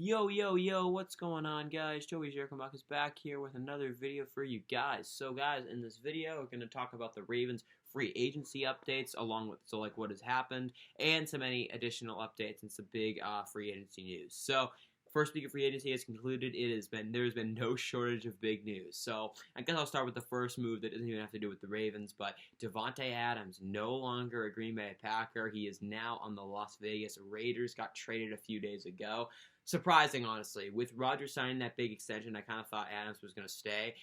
Yo, yo, yo, what's going on, guys? Joey Jerkomak is back here with another video for you guys. So, guys, in this video, we're going to talk about the Ravens free agency updates, along with, what has happened, and some any additional updates and some big free agency news. So, first week of free agency has concluded. There's been no shortage of big news. So, I guess I'll start with the first move that doesn't even have to do with the Ravens, but Davante Adams, no longer a Green Bay Packer. He is now on the Las Vegas Raiders, got traded a few days ago. Surprising, honestly. With Rodgers signing that big extension, I kind of thought Adams was going to stay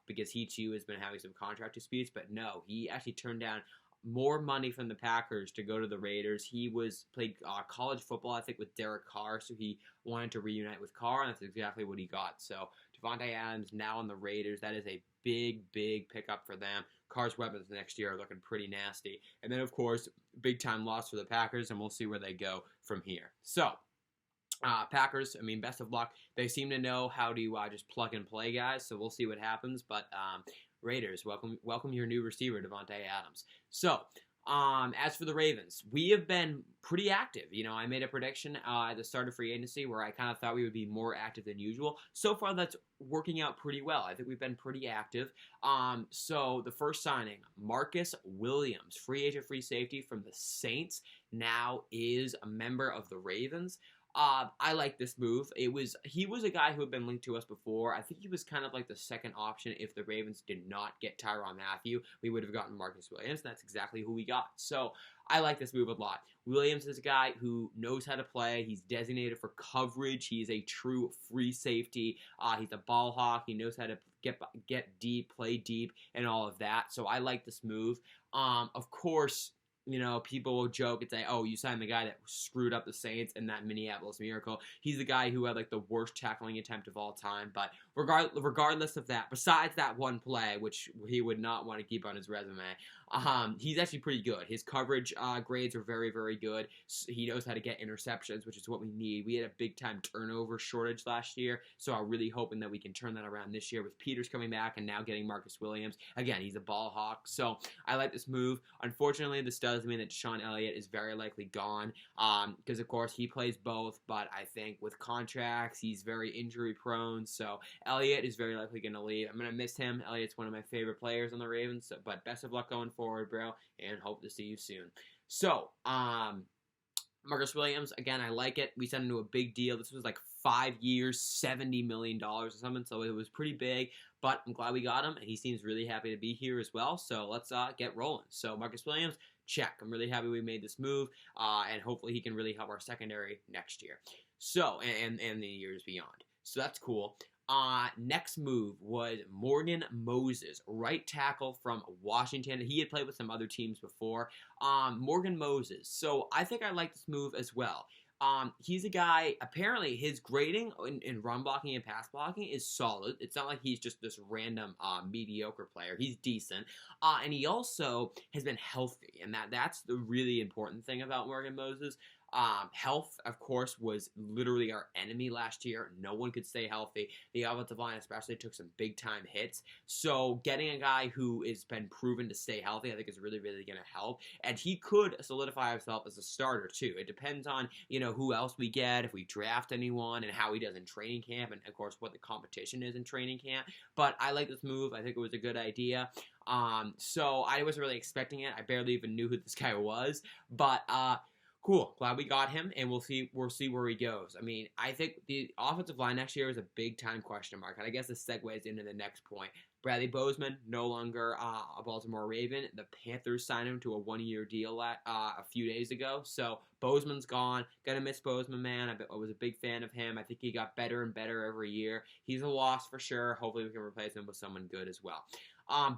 because he, too, has been having some contract disputes. But no, he actually turned down more money from the Packers to go to the Raiders. He played college football, I think, with Derek Carr, so he wanted to reunite with Carr, and that's exactly what he got. So Davante Adams now on the Raiders. That is a big, big pickup for them. Carr's weapons next year are looking pretty nasty. And then, of course, big-time loss for the Packers, and we'll see where they go from here. So, Packers, best of luck. They seem to know how to just plug and play guys, so we'll see what happens. But Raiders, welcome your new receiver, Davante Adams. So, as for the Ravens, we have been pretty active. I made a prediction at the start of free agency where I kind of thought we would be more active than usual. So far, that's working out pretty well. I think we've been pretty active. So the first signing, Marcus Williams, free agent, free safety from the Saints, now is a member of the Ravens. I like this move. He was a guy who had been linked to us before. I think he was kind of like the second option if the Ravens did not get Tyrann Mathieu. We would have gotten Marcus Williams, and that's exactly who we got. So I like this move a lot. Williams is a guy who knows how to play. He's designated for coverage. He's a true free safety. He's a ball hawk. He knows how to get deep, play deep, and all of that. So I like this move. Of course, people will joke and say, oh, you signed the guy that screwed up the Saints in that Minneapolis Miracle. He's the guy who had, the worst tackling attempt of all time. But regardless of that, besides that one play, which he would not want to keep on his resume, he's actually pretty good. His coverage grades are very, very good. He knows how to get interceptions, which is what we need. We had a big-time turnover shortage last year, so I'm really hoping that we can turn that around this year with Peters coming back and now getting Marcus Williams. Again, he's a ball hawk, so I like this move. Unfortunately, this does mean that DeShon Elliott is very likely gone because, of course, he plays both, but I think with contracts, he's very injury-prone, so Elliott is very likely going to leave. I'm going to miss him. Elliott's one of my favorite players on the Ravens, but best of luck going forward, bro, and hope to see you soon. So, Marcus Williams, again, I like it. We sent him to a big deal. This was 5 years, $70 million or something, so it was pretty big, but I'm glad we got him, and he seems really happy to be here as well, so let's get rolling. So, Marcus Williams, check. I'm really happy we made this move, and hopefully he can really help our secondary next year. So, and the years beyond. So that's cool. Next move was Morgan Moses, right tackle from Washington. He had played with some other teams before. Morgan Moses. So I think I like this move as well. He's a guy, apparently his grading in run blocking and pass blocking is solid. It's not like he's just this random mediocre player. He's decent. And he also has been healthy. And that's the really important thing about Morgan Moses. Health, of course, was literally our enemy last year. No one could stay healthy. The offensive line especially took some big-time hits. So getting a guy who has been proven to stay healthy, I think is really, really going to help. And he could solidify himself as a starter, too. It depends on, who else we get, if we draft anyone, and how he does in training camp, and, of course, what the competition is in training camp. But I like this move. I think it was a good idea. So I wasn't really expecting it. I barely even knew who this guy was. But, cool. Glad we got him, and we'll see where he goes. I think the offensive line next year is a big-time question mark, and I guess this segues into the next point. Bradley Bozeman, no longer a Baltimore Raven. The Panthers signed him to a one-year deal a few days ago, so Bozeman's gone. Gonna miss Bozeman, man. I was a big fan of him. I think he got better and better every year. He's a loss for sure. Hopefully we can replace him with someone good as well.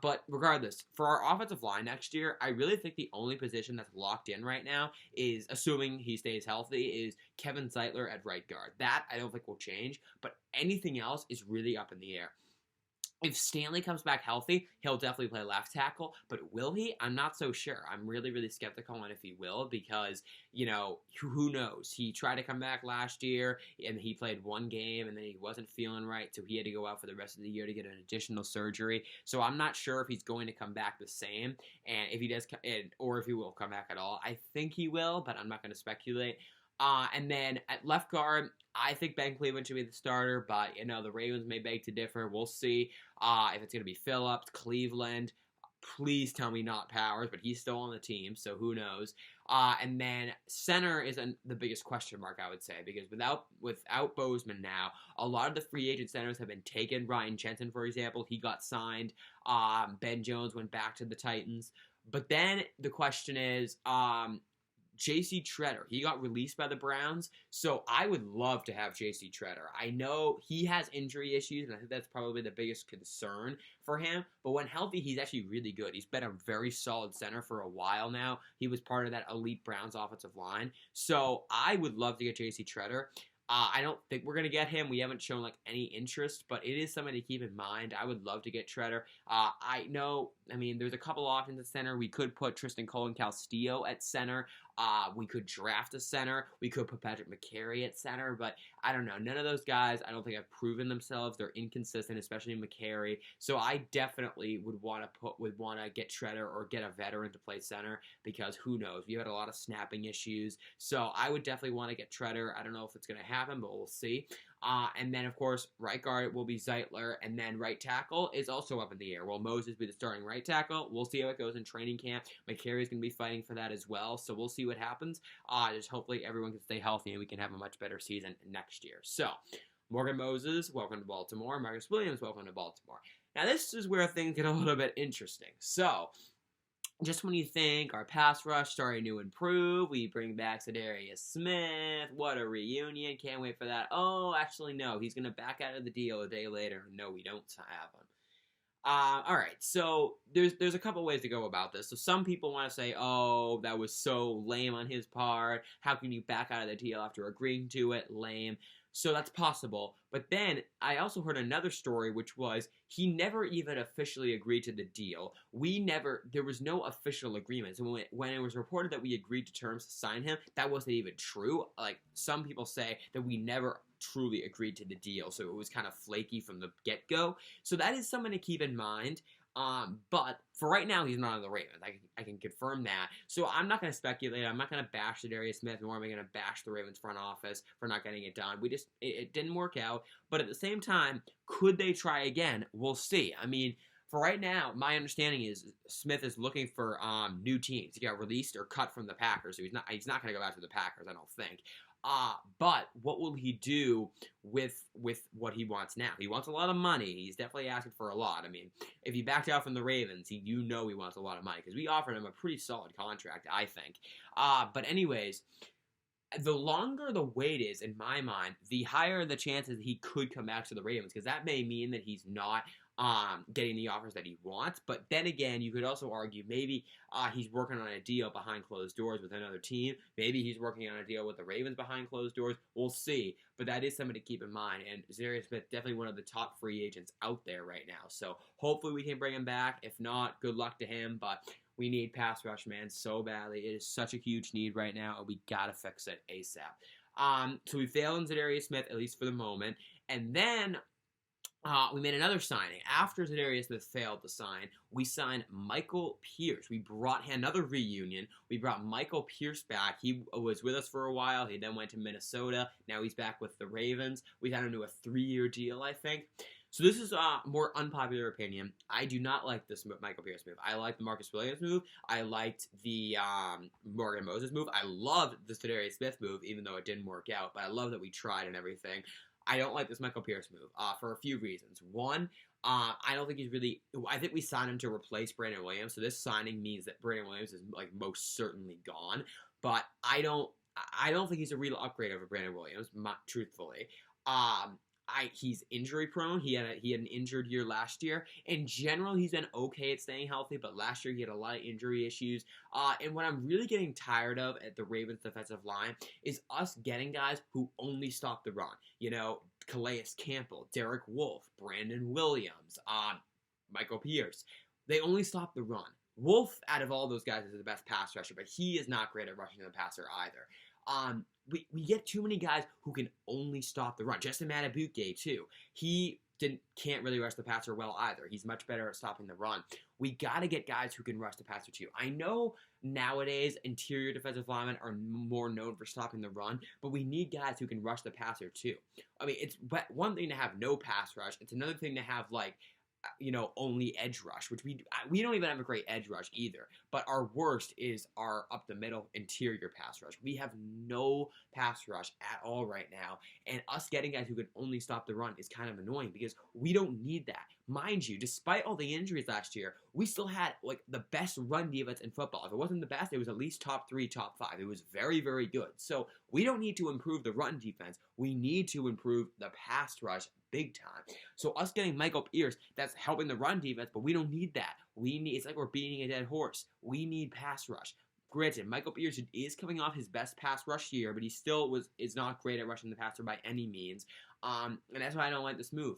But regardless, for our offensive line next year, I really think the only position that's locked in right now is, assuming he stays healthy, is Kevin Zeitler at right guard. That I don't think will change, but anything else is really up in the air. If Stanley comes back healthy, he'll definitely play left tackle, but will he? I'm not so sure. I'm really, really skeptical on if he will because, who knows? He tried to come back last year, and he played one game, and then he wasn't feeling right, so he had to go out for the rest of the year to get an additional surgery. So I'm not sure if he's going to come back the same, and if he does, or if he will come back at all. I think he will, but I'm not going to speculate. And then at left guard, I think Ben Cleveland should be the starter, but the Ravens may beg to differ. We'll see if it's going to be Phillips, Cleveland. Please tell me not Powers, but he's still on the team, so who knows? And then center is the biggest question mark, I would say, because without Bozeman now, a lot of the free agent centers have been taken. Ryan Jensen, for example, he got signed. Ben Jones went back to the Titans. But then the question is, J.C. Tretter, he got released by the Browns, so I would love to have J.C. Tretter. I know he has injury issues, and I think that's probably the biggest concern for him, but when healthy, he's actually really good. He's been a very solid center for a while now. He was part of that elite Browns offensive line, so I would love to get J.C. Tretter. I don't think we're going to get him. We haven't shown any interest, but it is something to keep in mind. I would love to get Tretter. There's a couple options at center. We could put Tristan Cole and Castillo at center. We could draft a center. We could put Patrick McCary at center, but I don't know. None of those guys, I don't think have proven themselves. They're inconsistent, especially McCary. So I definitely would want to get Tretter or get a veteran to play center, because who knows? We had a lot of snapping issues. So I would definitely want to get Tretter. I don't know if it's going to happen, but we'll see. And then, of course, right guard will be Zeitler, and then right tackle is also up in the air. Will Moses be the starting right tackle? We'll see how it goes in training camp. McCary's going to be fighting for that as well, so we'll see what happens. Just hopefully everyone can stay healthy and we can have a much better season next year. So, Morgan Moses, welcome to Baltimore. Marcus Williams, welcome to Baltimore. Now, this is where things get a little bit interesting. So, just when you think our pass rush starting to improve, we bring back Za'Darius Smith. What a reunion. Can't wait for that. Oh, actually, no. He's going to back out of the deal a day later. No, we don't have him. All right, so there's a couple ways to go about this. So some people want to say, oh, that was so lame on his part. How can you back out of the deal after agreeing to it? Lame. So that's possible. But then I also heard another story, which was he never even officially agreed to the deal. There was no official agreement. So when it was reported that we agreed to terms to sign him, that wasn't even true. Like, some people say that we never truly agreed to the deal, so it was kind of flaky from the get-go. So that is something to keep in mind. But for right now, he's not on the Ravens. I can confirm that. So I'm not going to speculate. I'm not going to bash Za'Darius Smith, nor am I going to bash the Ravens front office for not getting it done. It didn't work out. But at the same time, could they try again? We'll see. I mean, for right now, my understanding is Smith is looking for new teams. He got released or cut from the Packers, so he's not going to go back to the Packers, I don't think. But what will he do with what he wants now? He wants a lot of money. He's definitely asking for a lot. I mean, if he backed out from the Ravens, he wants a lot of money, because we offered him a pretty solid contract, I think. But anyways, the longer the wait is, in my mind, the higher the chances he could come back to the Ravens, because that may mean that he's not getting the offers that he wants. But then again, you could also argue maybe he's working on a deal behind closed doors with another team. Maybe he's working on a deal with the Ravens behind closed doors. We'll see. But that is something to keep in mind. And Za'Darius Smith, definitely one of the top free agents out there right now. So hopefully we can bring him back. If not, good luck to him. But we need pass rush, man, so badly. It is such a huge need right now, and we got to fix it ASAP. So we failed in Za'Darius Smith, at least for the moment. And then we made another signing. After Za'Darius Smith failed to sign, we signed Michael Pierce. We brought another reunion. We brought Michael Pierce back. He was with us for a while. He then went to Minnesota. Now he's back with the Ravens. We signed him to a 3-year deal, I think. So this is a more unpopular opinion. I do not like this Michael Pierce move. I like the Marcus Williams move. I liked the Morgan Moses move. I loved the Za'Darius Smith move, even though it didn't work out. But I love that we tried and everything. I don't like this Michael Pierce move for a few reasons. One, I don't think he's really. I think we signed him to replace Brandon Williams. So this signing means that Brandon Williams is most certainly gone. But I don't think he's a real upgrade over Brandon Williams. Truthfully, he's injury prone. He had an injured year last year. In general, he's been okay at staying healthy, but last year he had a lot of injury issues. And what I'm really getting tired of at the Ravens defensive line is us getting guys who only stop the run. Calais Campbell, Derek Wolfe, Brandon Williams, Michael Pierce. They only stop the run. Wolfe, out of all those guys, is the best pass rusher, but he is not great at rushing the passer either. We get too many guys who can only stop the run. Justin Madubuike, too. He can't really rush the passer well either. He's much better at stopping the run. We got to get guys who can rush the passer too. I know nowadays interior defensive linemen are more known for stopping the run, but we need guys who can rush the passer too. I mean, it's one thing to have no pass rush. It's another thing to have only edge rush, which we don't even have a great edge rush either. But our worst is our up the middle interior pass rush. We have no pass rush at all right now, and us getting guys who can only stop the run is kind of annoying because we don't need that. Mind you, despite all the injuries last year, we still had the best run defense in football. If it wasn't the best, it was at least top 3, top 5. It was very, very good. So we don't need to improve the run defense. We need to improve the pass rush big time. So us getting Michael Pierce, that's helping the run defense, but we don't need that. It's like we're beating a dead horse. We need pass rush. Granted, Michael Pierce is coming off his best pass rush year, but he still is not great at rushing the passer by any means. And that's why I don't like this move.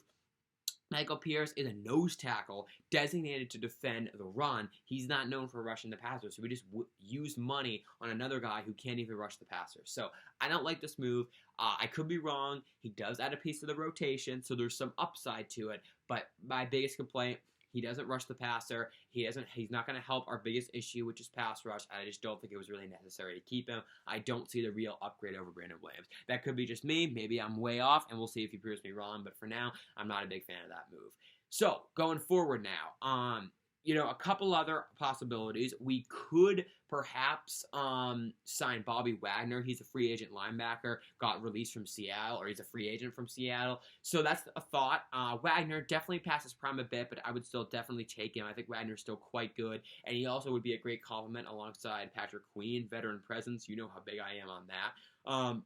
Michael Pierce is a nose tackle designated to defend the run. He's not known for rushing the passer, so we just use money on another guy who can't even rush the passer. So I don't like this move. I could be wrong. He does add a piece to the rotation, so there's some upside to it. But my biggest complaint, he doesn't rush the passer. He's not going to help our biggest issue, which is pass rush. I just don't think it was really necessary to keep him. I don't see the real upgrade over Brandon Williams. That could be just me. Maybe I'm way off, and we'll see if he proves me wrong. But for now, I'm not a big fan of that move. So going forward now, a couple other possibilities. We could perhaps sign Bobby Wagner. He's a free agent linebacker, got released from Seattle, or he's a free agent from Seattle. So that's a thought. Wagner definitely passes prime a bit, but I would still definitely take him. I think Wagner's still quite good, and he also would be a great complement alongside Patrick Queen, veteran presence. You know how big I am on that.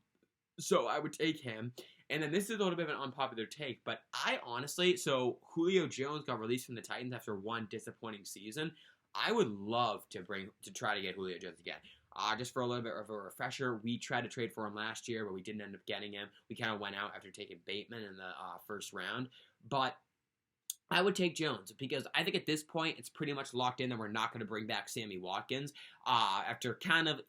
So I would take him. And then this is a little bit of an unpopular take, but so Julio Jones got released from the Titans after one disappointing season. I would love to try to get Julio Jones again. Just for a little bit of a refresher, we tried to trade for him last year, but we didn't end up getting him. We kind of went out after taking Bateman in the first round. But I would take Jones because I think at this point it's pretty much locked in that we're not going to bring back Sammy Watkins. After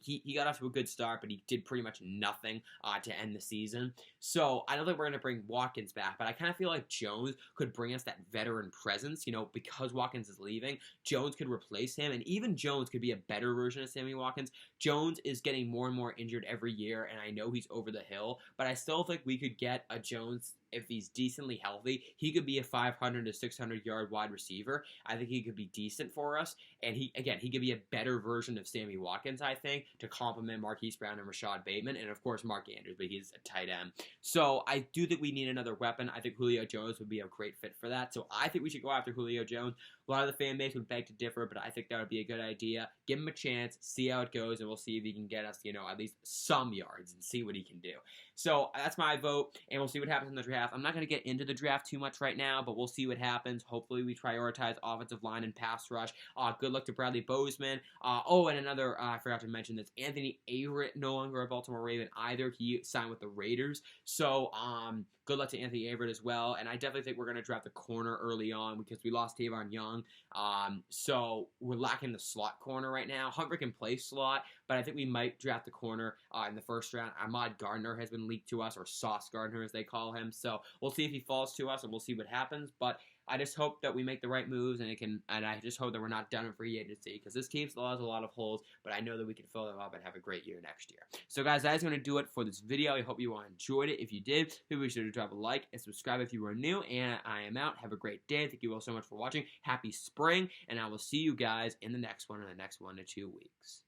he got off to a good start, but he did pretty much nothing to end the season. So I don't think we're going to bring Watkins back, but I kind of feel like Jones could bring us that veteran presence. Because Watkins is leaving, Jones could replace him, and even Jones could be a better version of Sammy Watkins. Jones is getting more and more injured every year, and I know he's over the hill, but I still think we could get a Jones. If he's decently healthy, he could be a 500 to 600 yard wide receiver. I think he could be decent for us, and he could be a better version of Sammy Watkins, I think, to complement Marquise Brown and Rashad Bateman, and of course Mark Andrews, but he's a tight end. So I do think we need another weapon. I think Julio Jones would be a great fit for that. So I think we should go after Julio Jones. A lot of the fan base would beg to differ, but I think that would be a good idea. Give him a chance, see how it goes, and we'll see if he can get us, at least some yards and see what he can do. So that's my vote, and we'll see what happens in the draft. I'm not going to get into the draft too much right now, but we'll see what happens. Hopefully we prioritize offensive line and pass rush. Good luck to Bradley Bozeman. And another, I forgot to mention this, Anthony Averett, no longer a Baltimore Raven either. He signed with the Raiders. So good luck to Anthony Averett as well. And I definitely think we're going to draft the corner early on because we lost Tavon Young. So we're lacking the slot corner right now. Humphrey can play slot, but I think we might draft the corner in the first round. Ahmad Gardner has been leaked to us, or Sauce Gardner as they call him. So we'll see if he falls to us, and we'll see what happens. But I just hope that we make the right moves, and I just hope that we're not done in free agency, because this team still has a lot of holes, but I know that we can fill them up and have a great year next year. So guys, that is going to do it for this video. I hope you all enjoyed it. If you did, please be sure to drop a like and subscribe if you are new, and I am out. Have a great day. Thank you all so much for watching. Happy spring, and I will see you guys in the next one in the next 1 to 2 weeks.